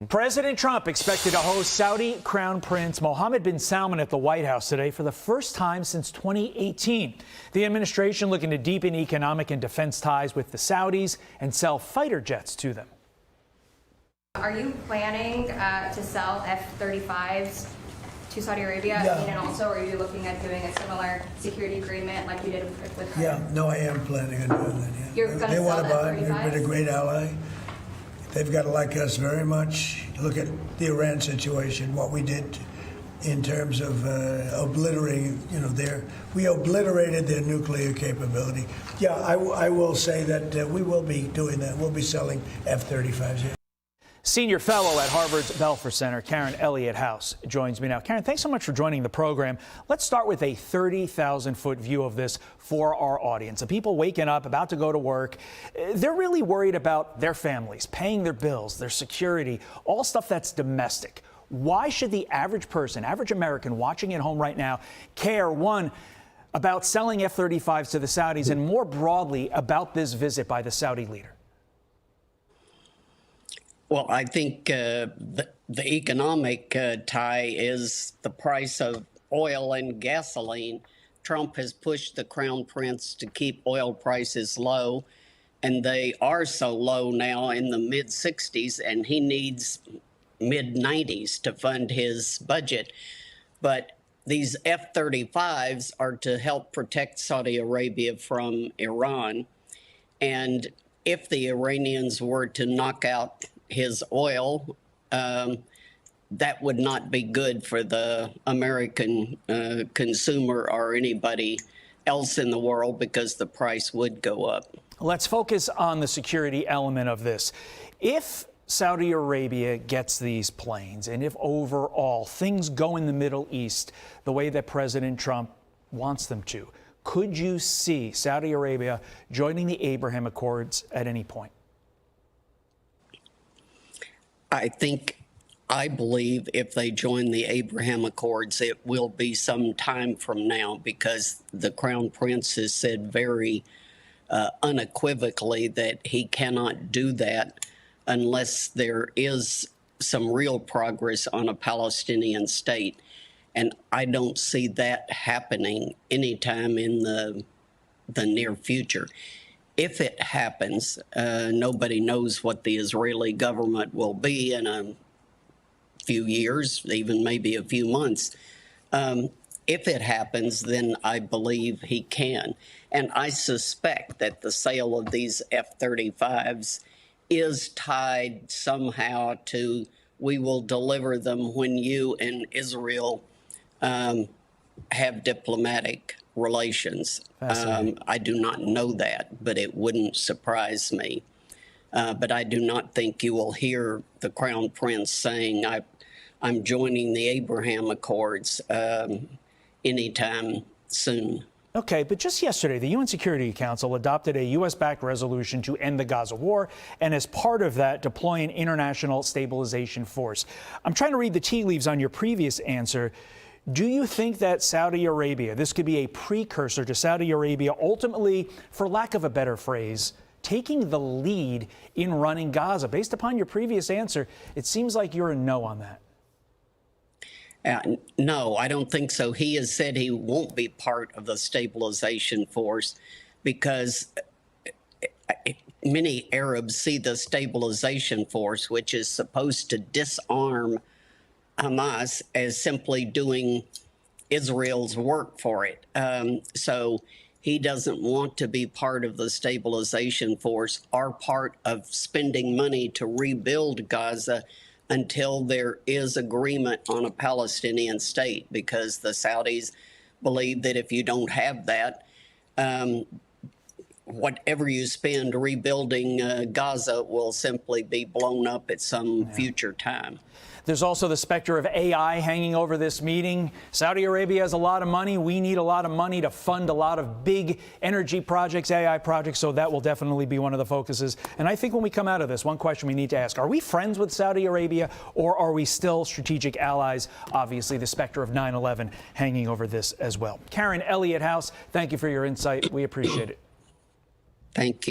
President Trump expected to host Saudi Crown Prince Mohammed bin Salman at the White House today for the first time since 2018. The administration looking to deepen economic and defense ties with the Saudis and sell fighter jets to them. Are you planning to sell F-35s to Saudi Arabia? Yeah. And also, are you looking at doing a similar security agreement like you did with Qatar? Yeah, no, I am planning on doing that. Yeah. You're going to They sell want to buy. F-35s? They've been a great ally. They've got to like us very much. Look at the Iran situation, what we did in terms of obliterating, we obliterated their nuclear capability. Yeah, I will say that we will be doing that. We'll be selling F-35s. Yeah. Senior fellow at Harvard's Belfer Center, Karen Elliott House, joins me now. Karen, thanks so much for joining the program. Let's start with a 30,000-foot view of this for our audience. The people waking up, about to go to work, they're really worried about their families, paying their bills, their security, all stuff that's domestic. Why should the average person, average American watching at home right now care, one, about selling F-35s to the Saudis, and more broadly about this visit by the Saudi leader? Well, I think the economic tie is the price of oil and gasoline. Trump has pushed the Crown Prince to keep oil prices low, and they are so low now in the mid-60s, and he needs mid-90s to fund his budget. But these F-35s are to help protect Saudi Arabia from Iran. And if the Iranians were to knock out his oil, that would not be good for the American consumer or anybody else in the world, because the price would go up. Let's focus on the security element of this. If Saudi Arabia gets these planes, and if overall things go in the Middle East the way that President Trump wants them to, could you see Saudi Arabia joining the Abraham Accords at any point? I believe if they join the Abraham Accords, it will be some time from now, because the Crown Prince has said very unequivocally that he cannot do that unless there is some real progress on a Palestinian state. And I don't see that happening anytime in the near future. If it happens, nobody knows what the Israeli government will be in a few years, even maybe a few months. If it happens, then I believe he can. And I suspect that the sale of these F-35s is tied somehow to, we will deliver them when you and Israel have diplomatic relations. I do not know that, but it wouldn't surprise me. But I do not think you will hear the Crown Prince saying, I'm joining the Abraham Accords anytime soon. Okay, but just yesterday, the UN Security Council adopted a U.S.-backed resolution to end the Gaza war, and as part of that, deploy an international stabilization force. I'm trying to read the tea leaves on your previous answer. Do you think that Saudi Arabia, this could be a precursor to Saudi Arabia ultimately, for lack of a better phrase, taking the lead in running Gaza? Based upon your previous answer, it seems like you're a no on that. No, I don't think so. He has said he won't be part of the stabilization force because many Arabs see the stabilization force, which is supposed to disarm Hamas, as simply doing Israel's work for it. So he doesn't want to be part of the stabilization force or part of spending money to rebuild Gaza until there is agreement on a Palestinian state, because the Saudis believe that if you don't have that, whatever you spend rebuilding Gaza will simply be blown up at some future time. There's also the specter of AI hanging over this meeting. Saudi Arabia has a lot of money. We need a lot of money to fund a lot of big energy projects, AI projects, so that will definitely be one of the focuses. And I think when we come out of this, one question we need to ask, are we friends with Saudi Arabia, or are we still strategic allies? Obviously, the specter of 9/11 hanging over this as well. Karen Elliott House, thank you for your insight. We appreciate it. Thank you.